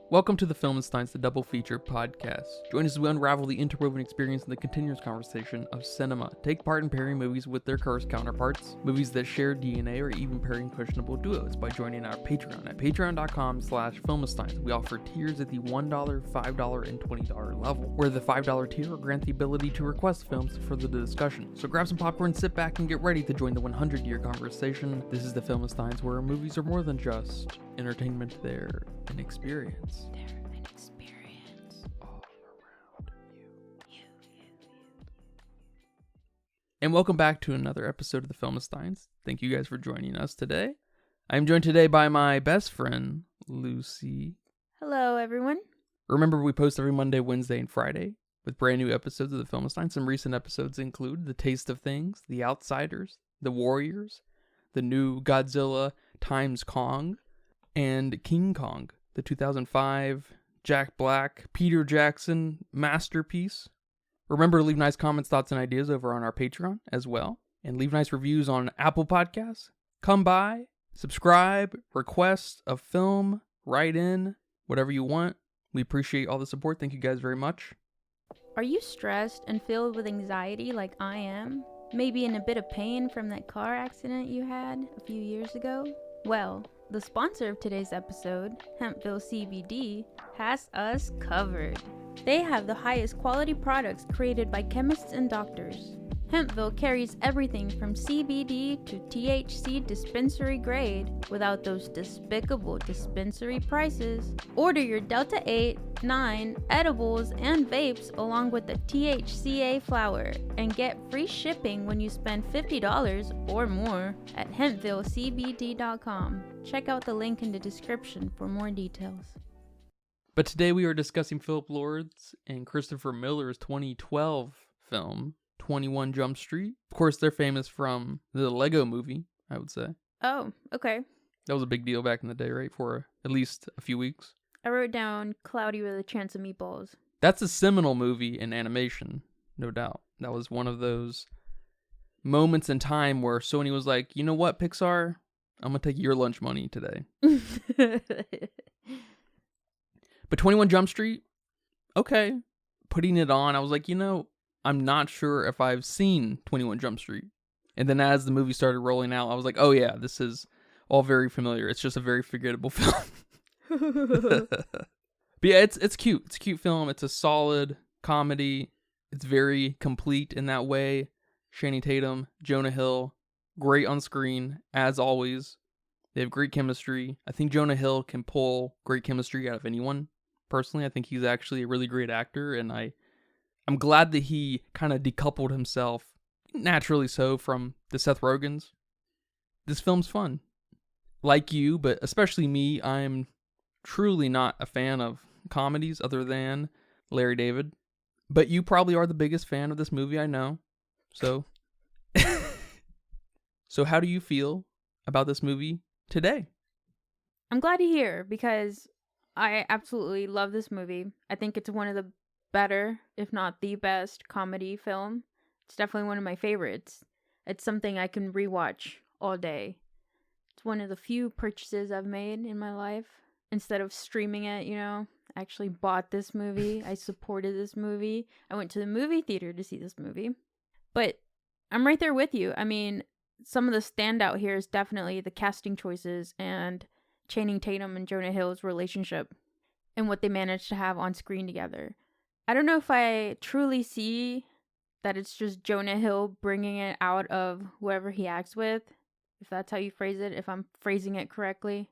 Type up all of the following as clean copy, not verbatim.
Welcome to the Filmsteins, the Double Feature podcast. Join us as we unravel the interwoven experience and the continuous conversation of cinema. Take part in pairing movies with their cursed counterparts, movies that share DNA, or even pairing questionable duos by joining our Patreon at patreon.com/Filmsteins. We offer tiers at the $1, $5, and $20 level, where the $5 tier will grant the ability to request films for the discussion. So grab some popcorn, sit back, and get ready to join the 100-year conversation. This is the Filmsteins, where movies are more than just entertainment, they're an experience. They're an experience All around you. And welcome back to another episode of the Filmsteins. Thank you guys for joining us today. I'm joined today by my best friend, Lucy. Hello, everyone. Remember, we post every Monday, Wednesday, and Friday with brand new episodes of the Filmsteins. Some recent episodes include The Taste of Things, The Outsiders, The Warriors, the new Godzilla times Kong, and King Kong, the 2005 Jack Black, Peter Jackson masterpiece. Remember to leave nice comments, thoughts, and ideas over on our Patreon as well. And leave nice reviews on Apple Podcasts. Come by, subscribe, request a film, write in, whatever you want. We appreciate all the support. Thank you guys very much. Are you stressed and filled with anxiety like I am? Maybe in a bit of pain from that car accident you had a few years ago? Well, the sponsor of today's episode, Hempville CBD, has us covered. They have the highest quality products created by chemists and doctors. Hempville carries everything from CBD to THC dispensary grade without those despicable dispensary prices. Order your Delta 8, 9 edibles and vapes along with the THCA flower and get free shipping when you spend $50 or more at hempvillecbd.com. Check out the link in the description for more details. But today we are discussing Philip Lord's and Christopher Miller's 2012 film, 21 Jump Street. Of course, they're famous from the Lego movie, I would say. Oh, okay. That was a big deal back in the day, right? For at least a few weeks. I wrote down Cloudy with a Chance of Meatballs. That's a seminal movie in animation, no doubt. That was one of those moments in time where Sony was like, you know what, Pixar? I'm going to take your lunch money today. But 21 Jump Street, okay. Putting it on, I was like, I'm not sure if I've seen 21 Jump Street. And then as the movie started rolling out, I was like, oh yeah, this is all very familiar. It's just a very forgettable film. But yeah, it's cute. It's a cute film. It's a solid comedy. It's very complete in that way. Channing Tatum, Jonah Hill, great on screen, as always. They have great chemistry. I think Jonah Hill can pull great chemistry out of anyone. Personally, I think he's actually a really great actor, and I'm glad that he kind of decoupled himself, naturally so, from the Seth Rogens. This film's fun. Like you, but especially me, I'm truly not a fan of comedies other than Larry David. But you probably are the biggest fan of this movie, I know. So, so how do you feel about this movie today? I'm glad to hear because I absolutely love this movie. I think it's one of the better, if not the best, comedy film. It's definitely one of my favorites. It's something I can rewatch all day. It's one of the few purchases I've made in my life. Instead of streaming it, I actually bought this movie. I supported this movie. I went to the movie theater to see this movie. But I'm right there with you. I mean, some of the standout here is definitely the casting choices and Channing Tatum and Jonah Hill's relationship and what they managed to have on screen together. I don't know if I truly see that it's just Jonah Hill bringing it out of whoever he acts with, if that's how you phrase it, if I'm phrasing it correctly.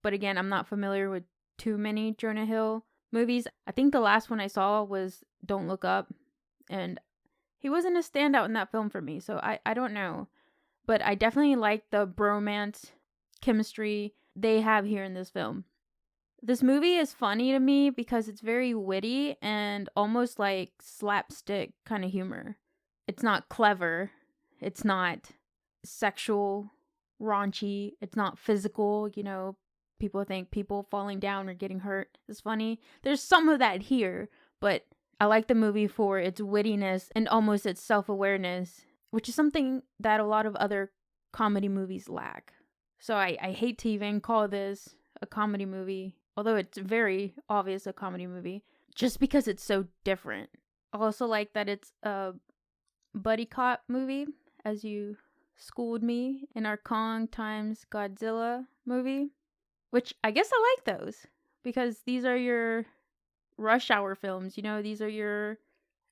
But again, I'm not familiar with too many Jonah Hill movies. I think the last one I saw was Don't Look Up, and he wasn't a standout in that film for me, so I don't know. But I definitely like the bromance chemistry they have here in this film. This movie is funny to me because it's very witty and almost like slapstick kind of humor. It's not clever. It's not sexual, raunchy. It's not physical. People think people falling down or getting hurt is funny. There's some of that here, but I like the movie for its wittiness and almost its self-awareness, which is something that a lot of other comedy movies lack. So I hate to even call this a comedy movie although it's very obvious a comedy movie, just because it's so different. I also like that it's a buddy cop movie, as you schooled me in our Kong times Godzilla movie, which I guess I like those because these are your rush hour films. These are your,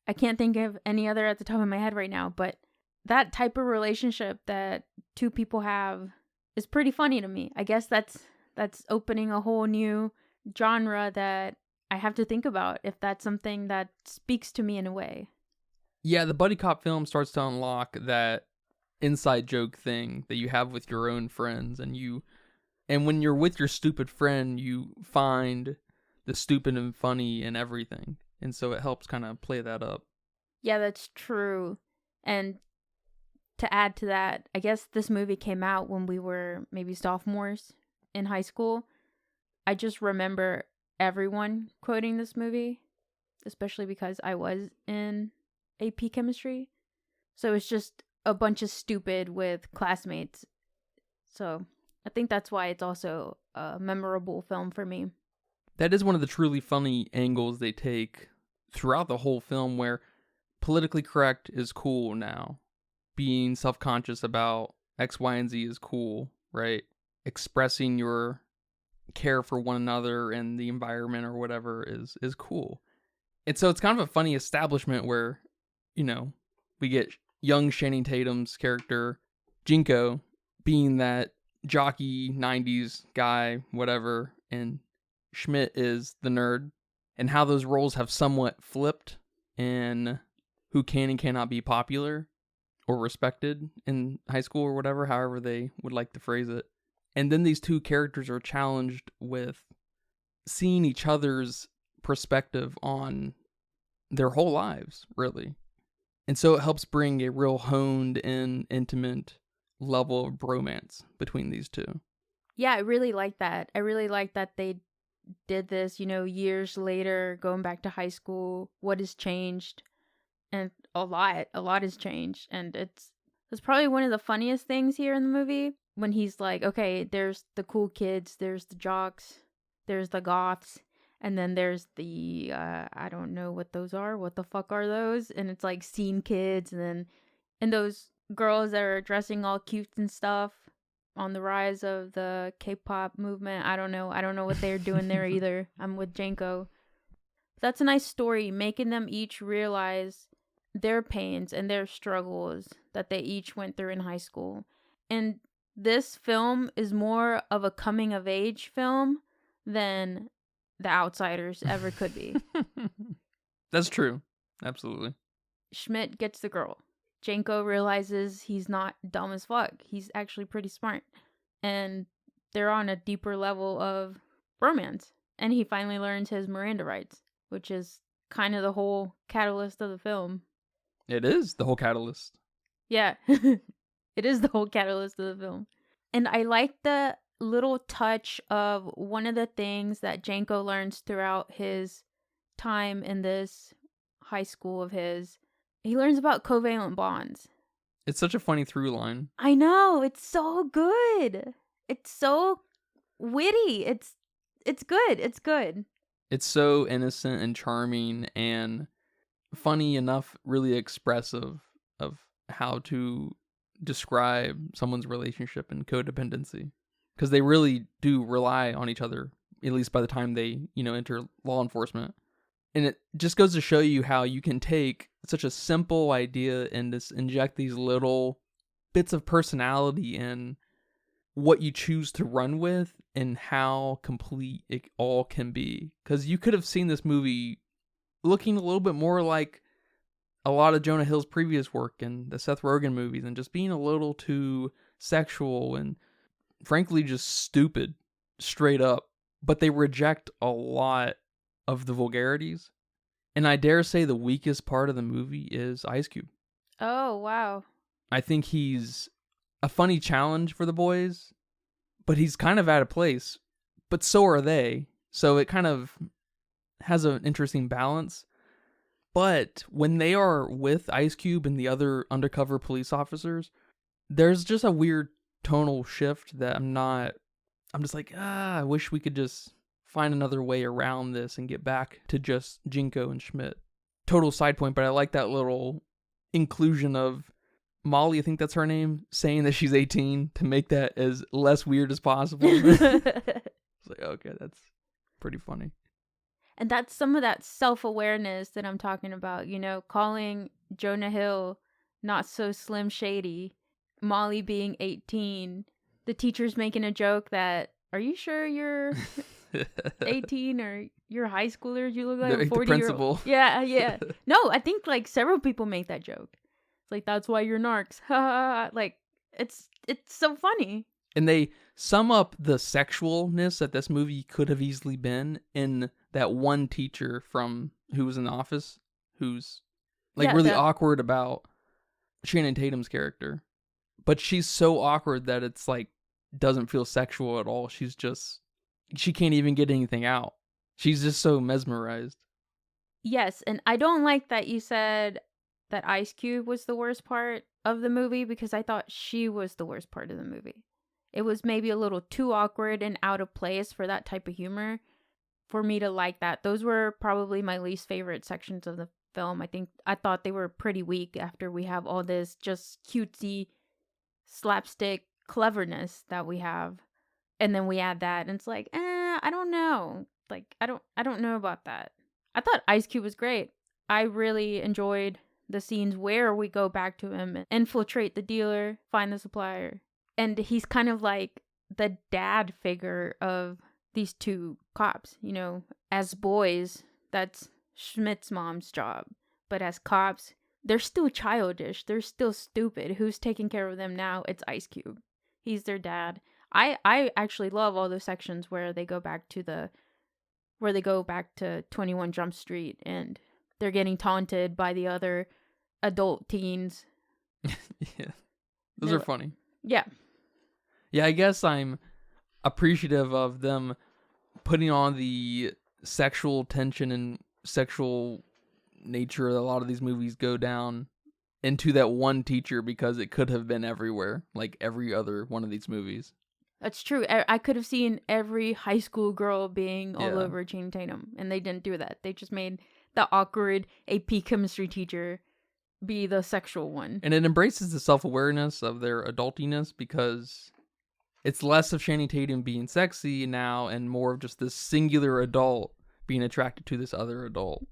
I can't think of any other at the top of my head right now, but that type of relationship that two people have is pretty funny to me. I guess that's opening a whole new genre that I have to think about if that's something that speaks to me in a way. Yeah, the buddy cop film starts to unlock that inside joke thing that you have with your own friends, and when you're with your stupid friend, you find the stupid and funny in everything. And so it helps kind of play that up. Yeah, that's true. And to add to that, I guess this movie came out when we were maybe sophomores in high school. I just remember everyone quoting this movie, especially because I was in AP chemistry. So it's just a bunch of stupid with classmates. So I think that's why it's also a memorable film for me. That is one of the truly funny angles they take throughout the whole film, where politically correct is cool now. Being self-conscious about X, Y, and Z is cool, right? Expressing your care for one another and the environment or whatever is cool. And so it's kind of a funny establishment where, we get young Channing Tatum's character, Jinko, being that jockey 90s guy, whatever, and Schmidt is the nerd, and how those roles have somewhat flipped in who can and cannot be popular or respected in high school or whatever, however they would like to phrase it. And then these two characters are challenged with seeing each other's perspective on their whole lives, really. And so it helps bring a real honed in, intimate level of bromance between these two. Yeah, I really like that. I really like that they did this, years later, going back to high school. What has changed? And a lot has changed. And it's probably one of the funniest things here in the movie when he's like, okay, there's the cool kids, there's the jocks, there's the goths, and then there's the, I don't know what those are. What the fuck are those? And it's like scene kids, and those girls that are dressing all cute and stuff on the rise of the K-pop movement. I don't know what they're doing there either. I'm with Janko. That's a nice story, making them each realize their pains and their struggles that they each went through in high school. And this film is more of a coming of age film than The Outsiders ever could be. That's true. Absolutely. Schmidt gets the girl. Janko realizes he's not dumb as fuck. He's actually pretty smart. And they're on a deeper level of romance. And he finally learns his Miranda rights, which is kind of the whole catalyst of the film. It is the whole catalyst. Yeah, it is the whole catalyst of the film. And I like the little touch of one of the things that Janko learns throughout his time in this high school of his. He learns about covalent bonds. It's such a funny through line. I know, it's so good. It's so witty. It's good. It's good. It's so innocent and charming and funny enough, really expressive of how to describe someone's relationship and codependency. Because they really do rely on each other, at least by the time they, enter law enforcement. And it just goes to show you how you can take such a simple idea and just inject these little bits of personality in what you choose to run with and how complete it all can be. Because you could have seen this movie looking a little bit more like a lot of Jonah Hill's previous work and the Seth Rogen movies, and just being a little too sexual and frankly just stupid straight up. But they reject a lot of the vulgarities. And I dare say the weakest part of the movie is Ice Cube. Oh, wow. I think he's a funny challenge for the boys, but he's kind of out of place. But so are they. So it kind of has an interesting balance. But when they are with Ice Cube and the other undercover police officers, there's just a weird tonal shift that I'm just like, I wish we could just find another way around this and get back to just Jinko and Schmidt. Total side point, but I like that little inclusion of Molly, I think that's her name, saying that she's 18 to make that as less weird as possible. It's like, okay, that's pretty funny. And that's some of that self-awareness that I'm talking about, calling Jonah Hill not so Slim Shady, Molly being 18, the teacher's making a joke that, are you sure you're 18 or you're high schoolers? You look like a 40-year-old. Principal. Yeah. No, I think like several people make that joke. It's like, that's why you're narcs. Like, it's so funny. And they sum up the sexualness that this movie could have easily been in that one teacher who was in the office, who's like really awkward about Channing Tatum's character. But she's so awkward that it's like, doesn't feel sexual at all. She can't even get anything out. She's just so mesmerized. Yes, and I don't like that you said that Ice Cube was the worst part of the movie, because I thought she was the worst part of the movie. It was maybe a little too awkward and out of place for that type of humor for me to like that. Those were probably my least favorite sections of the film. I thought they were pretty weak after we have all this just cutesy slapstick cleverness that we have. And then we add that and it's like, I don't know. Like, I don't know about that. I thought Ice Cube was great. I really enjoyed the scenes where we go back to him and infiltrate the dealer, find the supplier. And he's kind of like the dad figure of these two cops. As boys, that's Schmidt's mom's job. But as cops, they're still childish. They're still stupid. Who's taking care of them now? It's Ice Cube. He's their dad. I actually love all those sections where they go back to 21 Jump Street and they're getting taunted by the other adult teens. Yeah. Those are funny. Yeah. Yeah, I guess I'm appreciative of them putting on the sexual tension and sexual nature that a lot of these movies go down into that one teacher, because it could have been everywhere, like every other one of these movies. That's true. I could have seen every high school girl being all over Channing Tatum, and they didn't do that. They just made the awkward AP chemistry teacher be the sexual one. And it embraces the self-awareness of their adultiness, because it's less of Channing Tatum being sexy now and more of just this singular adult being attracted to this other adult.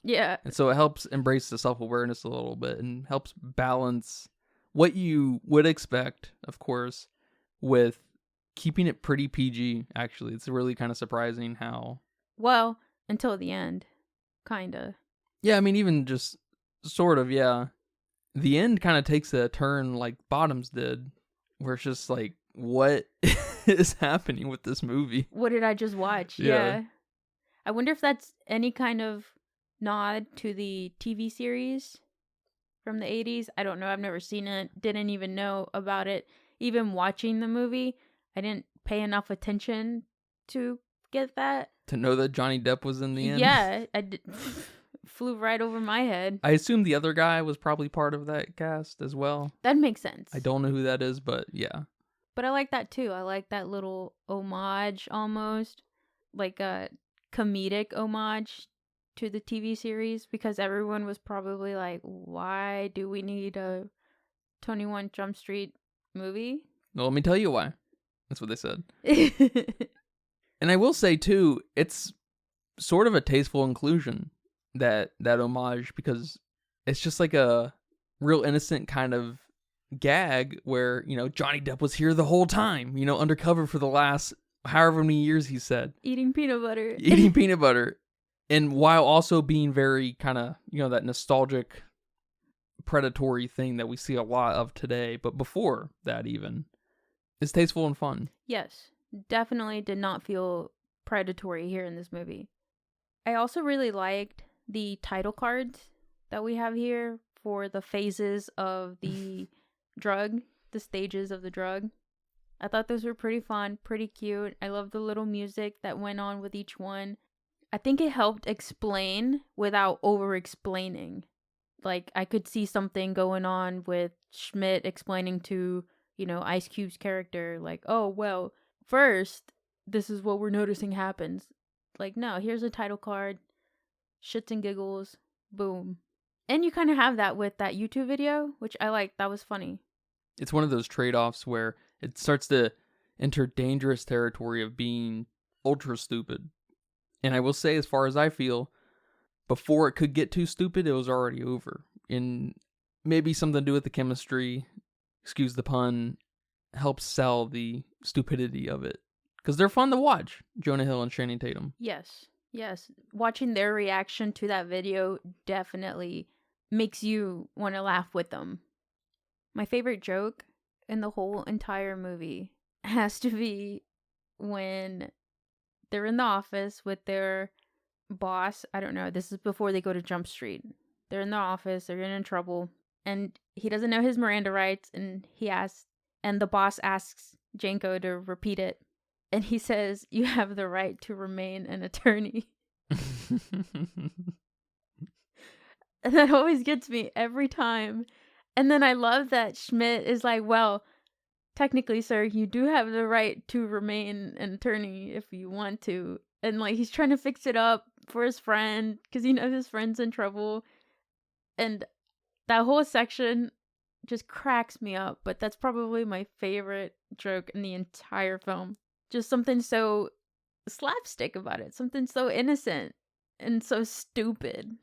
Yeah. And so it helps embrace the self-awareness a little bit and helps balance what you would expect, of course, with keeping it pretty PG, actually. It's really kind of surprising how... Well, until the end. Kinda. Yeah, I mean, even just sort of, yeah. The end kind of takes a turn like Bottoms did, where it's just like, what is happening with this movie? What did I just watch? Yeah. I wonder if that's any kind of nod to the TV series from the 80s. I don't know. I've never seen it. Didn't even know about it. Even watching the movie, I didn't pay enough attention to get that. To know that Johnny Depp was in the end? Yeah. I did. Flew right over my head. I assume the other guy was probably part of that cast as well. That makes sense. I don't know who that is, but yeah. But I like that too. I like that little homage almost. Like a comedic homage to the TV series, because everyone was probably like, why do we need a 21 Jump Street movie? Well, let me tell you why. That's what they said. And I will say too, it's sort of a tasteful inclusion, that homage, because it's just like a real innocent kind of gag where, Johnny Depp was here the whole time, undercover for the last however many years he said. Eating peanut butter. And while also being very kind of, that nostalgic predatory thing that we see a lot of today, but before that even, it's tasteful and fun. Yes, definitely did not feel predatory here in this movie. I also really liked the title cards that we have here for the phases of the drug, the stages of the drug. I thought those were pretty fun, pretty cute. I love the little music that went on with each one. I think it helped explain without over-explaining. Like, I could see something going on with Schmidt explaining to, Ice Cube's character, like, oh, well, first, this is what we're noticing happens. Like, no, here's a title card, shits and giggles, boom. And you kind of have that with that YouTube video, which I like. That was funny. It's one of those trade-offs where it starts to enter dangerous territory of being ultra stupid. And I will say, as far as I feel, before it could get too stupid, it was already over. And maybe something to do with the chemistry, excuse the pun, helps sell the stupidity of it. Because they're fun to watch, Jonah Hill and Channing Tatum. Yes. Watching their reaction to that video definitely makes you want to laugh with them. My favorite joke in the whole entire movie has to be when they're in the office with their boss. I don't know. This is before they go to Jump Street. They're in the office. They're getting in trouble. And he doesn't know his Miranda rights. And the boss asks Janko to repeat it. And he says, "You have the right to remain an attorney." And that always gets me every time. And then I love that Schmidt is like, "Well, technically, sir, you do have the right to remain an attorney if you want to." And like he's trying to fix it up for his friend because he knows his friend's in trouble. And that whole section just cracks me up. But that's probably my favorite joke in the entire film. Just something so slapstick about it. Something so innocent and so stupid.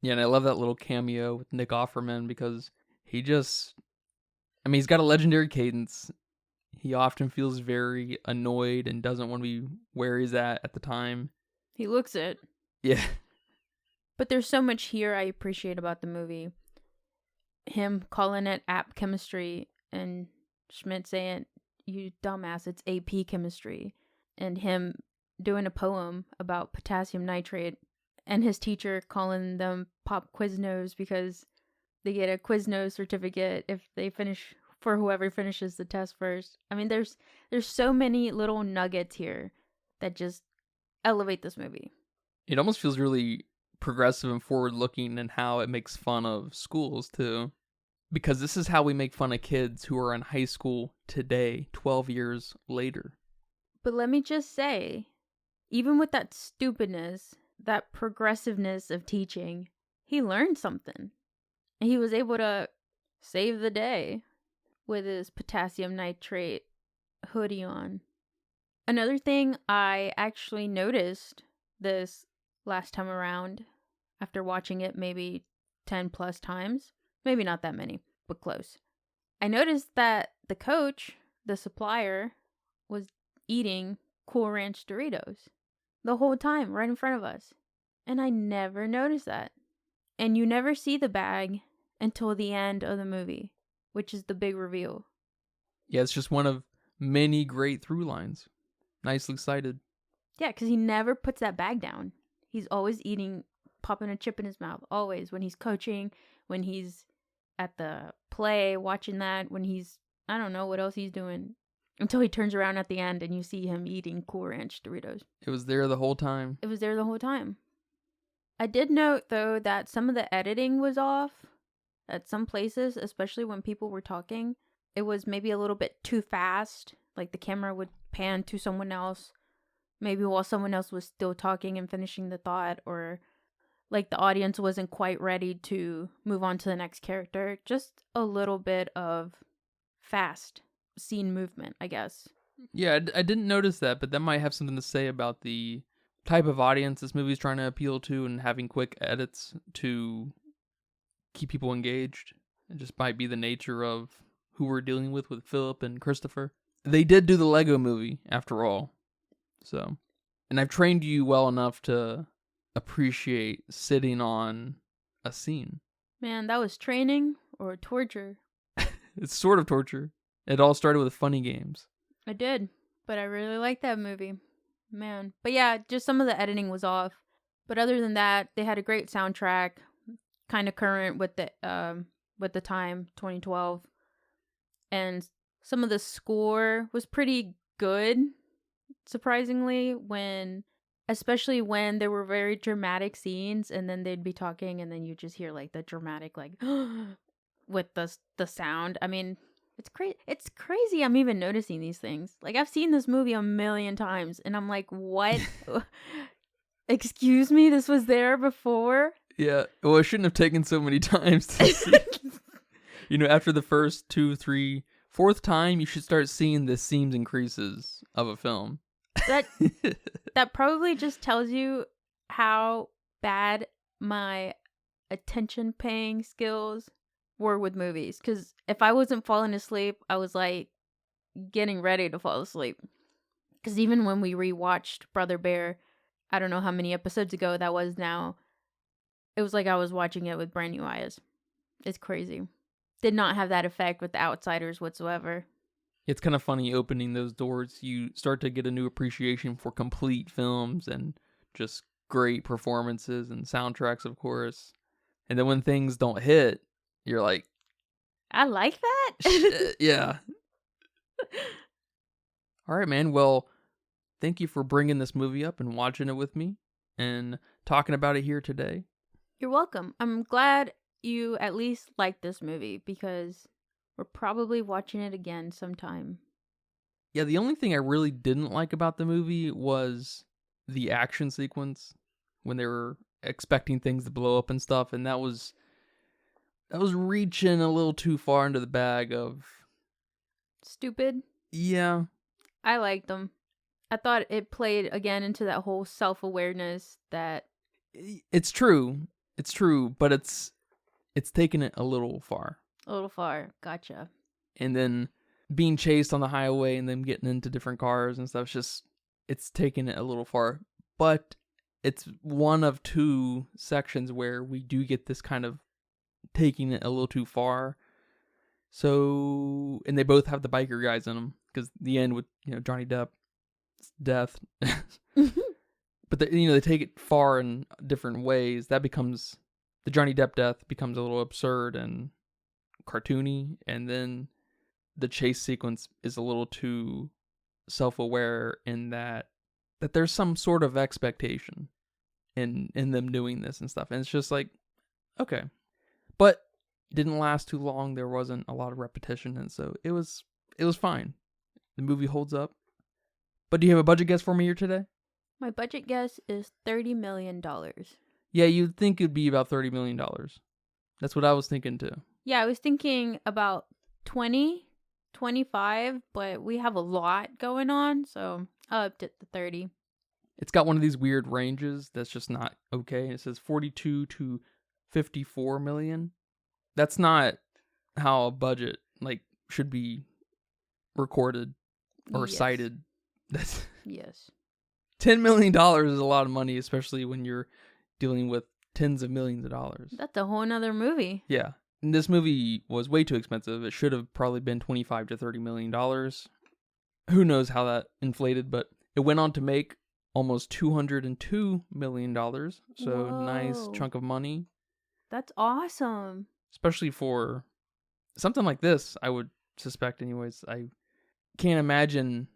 Yeah, and I love that little cameo with Nick Offerman because he's got a legendary cadence. He often feels very annoyed and doesn't want to be where he's at the time. He looks it. Yeah. But there's so much here I appreciate about the movie. Him calling it app chemistry and Schmidt saying, "You dumbass, it's AP chemistry." And him doing a poem about potassium nitrate and his teacher calling them pop Quiznos because they get a Quiznos certificate if they finish for whoever finishes the test first. I mean, there's so many little nuggets here that just elevate this movie. It almost feels really progressive and forward-looking in how it makes fun of schools, too. Because this is how we make fun of kids who are in high school today, 12 years later. But let me just say, even with that stupidness, that progressiveness of teaching, he learned something. And he was able to save the day with his potassium nitrate hoodie on. Another thing I actually noticed this last time around, after watching it maybe 10 plus times, maybe not that many, but close. I noticed that the coach, the supplier, was eating Cool Ranch Doritos the whole time right in front of us. And I never noticed that. And you never see the bag until the end of the movie, which is the big reveal. Yeah, it's just one of many great through lines. Nicely cited. Yeah, because he never puts that bag down. He's always eating, popping a chip in his mouth. Always. When he's coaching, when he's at the play, watching that, when he's, I don't know what else he's doing. Until he turns around at the end and you see him eating Cool Ranch Doritos. It was there the whole time. It was there the whole time. I did note, though, that some of the editing was off at some places, especially when people were talking. It was maybe a little bit too fast. Like the camera would pan to someone else, maybe while someone else was still talking and finishing the thought, or like the audience wasn't quite ready to move on to the next character. Just a little bit of fast scene movement, I guess. Yeah, I didn't notice that, but that might have something to say about the type of audience this movie's trying to appeal to and having quick edits to keep people engaged. It just might be the nature of who we're dealing with Philip and Christopher. They did do the Lego movie, after all. So, and I've trained you well enough to appreciate sitting on a scene. Man, that was training or torture. It's sort of torture. It all started with funny games. I did, but I really liked that movie. Man. But yeah, just some of the editing was off. But other than that, they had a great soundtrack, kind of current with the time, 2012. And some of the score was pretty good, surprisingly, especially when there were very dramatic scenes and then they'd be talking and then you just hear like the dramatic like with the sound. I mean, It's crazy I'm even noticing these things. Like, I've seen this movie a million times, and I'm like, what? Excuse me, this was there before? Yeah. Well, it shouldn't have taken so many times to see. After the first 2, 3, fourth time, you should start seeing the seams and creases of a film. That probably just tells you how bad my attention paying skills were with movies. Because if I wasn't falling asleep, I was like getting ready to fall asleep. Because even when we rewatched Brother Bear, I don't know how many episodes ago that was now, it was like I was watching it with brand new eyes. It's crazy. Did not have that effect with The Outsiders whatsoever. It's kind of funny opening those doors. You start to get a new appreciation for complete films and just great performances and soundtracks, of course. And then when things don't hit, you're like, I like that. shit, yeah. All right, man. Well, thank you for bringing this movie up and watching it with me and talking about it here today. You're welcome. I'm glad you at least like this movie because we're probably watching it again sometime. Yeah, the only thing I really didn't like about the movie was the action sequence when they were expecting things to blow up and stuff, and that was reaching a little too far into the bag of Stupid. Yeah. I liked them. I thought it played again into that whole self-awareness that It's true, but it's taken it a little far. a little far. Gotcha. And then being chased on the highway and then getting into different cars and stuff, it's taken it a little far. But it's one of two sections where we do get this kind of taking it a little too far. So, and they both have the biker guys in them because the end with Johnny Depp's death. But they take it far in different ways. That becomes the Johnny Depp death becomes a little absurd and cartoony, and then the chase sequence is a little too self-aware in that there's some sort of expectation in them doing this and stuff, and it's just like, okay, but it didn't last too long. There wasn't a lot of repetition, and so it was fine. The movie holds up. But do you have a budget guess for me here today? My budget guess is $30 million. Yeah, you'd think it'd be about $30 million. That's what I was thinking too. Yeah, I was thinking about 20, 25, but we have a lot going on, so I upped it to 30. It's got one of these weird ranges that's just not okay. It says 42 to 54 million. That's not how a budget should be recorded or cited. That's yes. $10 million is a lot of money, especially when you're dealing with tens of millions of dollars. That's a whole nother movie. Yeah. And this movie was way too expensive. It should have probably been $25 to $30 million. Who knows how that inflated, but it went on to make almost $202 million. So Whoa. Nice chunk of money. That's awesome. Especially for something like this, I would suspect anyways. I can't imagine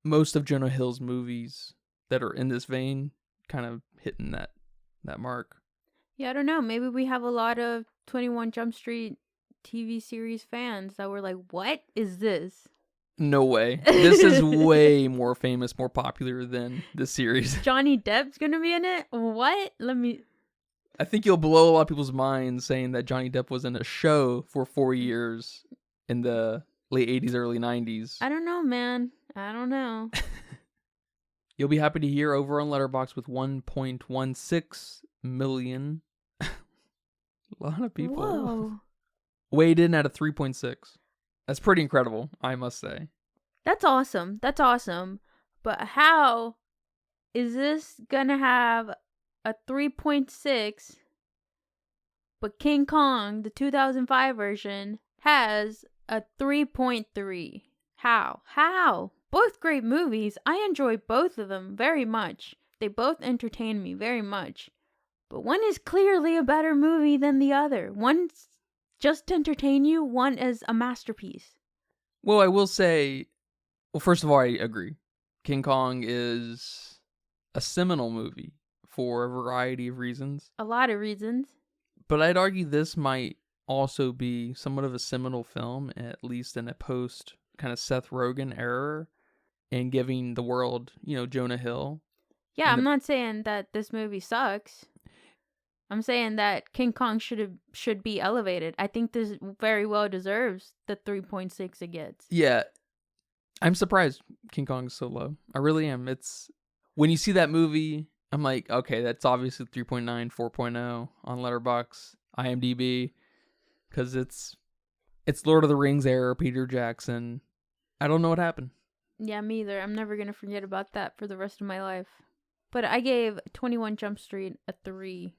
most of Jonah Hill's movies that are in this vein kind of hitting that mark. Yeah, I don't know. Maybe we have a lot of 21 Jump Street TV series fans that were like, what is this? No way. This is way more famous, more popular than the series. Johnny Depp's gonna be in it? What? I think you'll blow a lot of people's minds saying that Johnny Depp was in a show for 4 years in the late 80s, early 90s. I don't know, man. I don't know. You'll be happy to hear over on Letterboxd with 1.16 million. A lot of people. Whoa. Weighed in at a 3.6. That's pretty incredible, I must say. That's awesome. That's awesome. But how is this gonna have a 3.6, but King Kong, the 2005 version, has a 3.3? How? Both great movies. I enjoy both of them very much. They both entertain me very much. But one is clearly a better movie than the other. One's just to entertain you, one is a masterpiece. Well, I will say, first of all, I agree. King Kong is a seminal movie for a variety of reasons. A lot of reasons. But I'd argue this might also be somewhat of a seminal film, at least in a post kind of Seth Rogen era, and giving the world, Jonah Hill. Yeah, And I'm not saying that this movie sucks. I'm saying that King Kong should be elevated. I think this very well deserves the 3.6 it gets. Yeah, I'm surprised King Kong's so low. I really am. It's when you see that movie, I'm like, okay, that's obviously 3.9, 4.0 on Letterboxd, IMDb, because it's Lord of the Rings era, Peter Jackson. I don't know what happened. Yeah, me either. I'm never gonna forget about that for the rest of my life. But I gave 21 Jump Street a 3.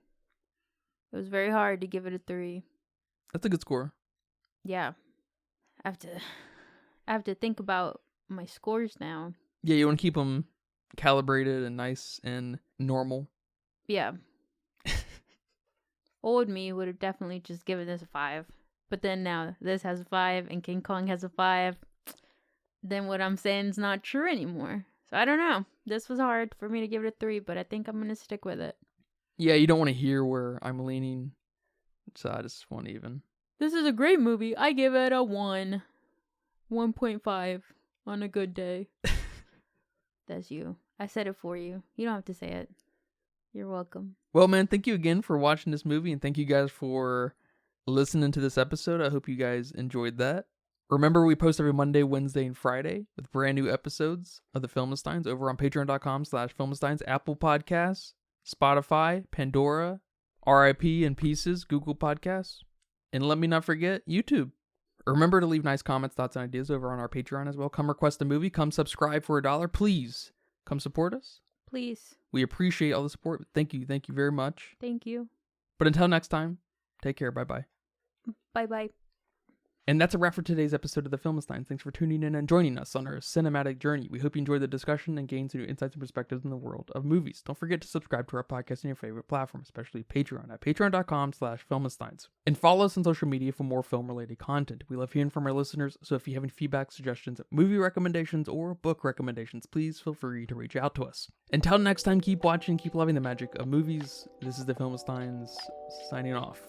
It was very hard to give it a 3. That's a good score. Yeah. I have to think about my scores now. Yeah, you want to keep them calibrated and nice and normal. Yeah. Old me would have definitely just given this a 5. But then now this has a 5 and King Kong has a 5. Then what I'm saying is not true anymore. So I don't know. This was hard for me to give it a 3, but I think I'm going to stick with it. Yeah, you don't want to hear where I'm leaning. So I just want even. This is a great movie. I give it a 1. 1.5 on a good day. That's you. I said it for you. You don't have to say it. You're welcome. Well, man, thank you again for watching this movie, and thank you guys for listening to this episode. I hope you guys enjoyed that. Remember, we post every Monday, Wednesday, and Friday with brand new episodes of the Filmistines over on patreon.com/Filmistines, Apple Podcasts, Spotify, Pandora, RIP in Pieces, Google Podcasts, and let me not forget, YouTube. Remember to leave nice comments, thoughts, and ideas over on our Patreon as well. Come request a movie. Come subscribe for $1. Please come support us. Please. We appreciate all the support. Thank you. Thank you very much. Thank you. But until next time, take care. Bye-bye. Bye-bye. And that's a wrap for today's episode of the Filmistines. Thanks for tuning in and joining us on our cinematic journey. We hope you enjoyed the discussion and gained some new insights and perspectives in the world of movies. Don't forget to subscribe to our podcast on your favorite platform, especially Patreon at patreon.com/Filmistines. And follow us on social media for more film-related content. We love hearing from our listeners, so if you have any feedback, suggestions, movie recommendations, or book recommendations, please feel free to reach out to us. Until next time, keep watching, keep loving the magic of movies. This is the Filmistines signing off.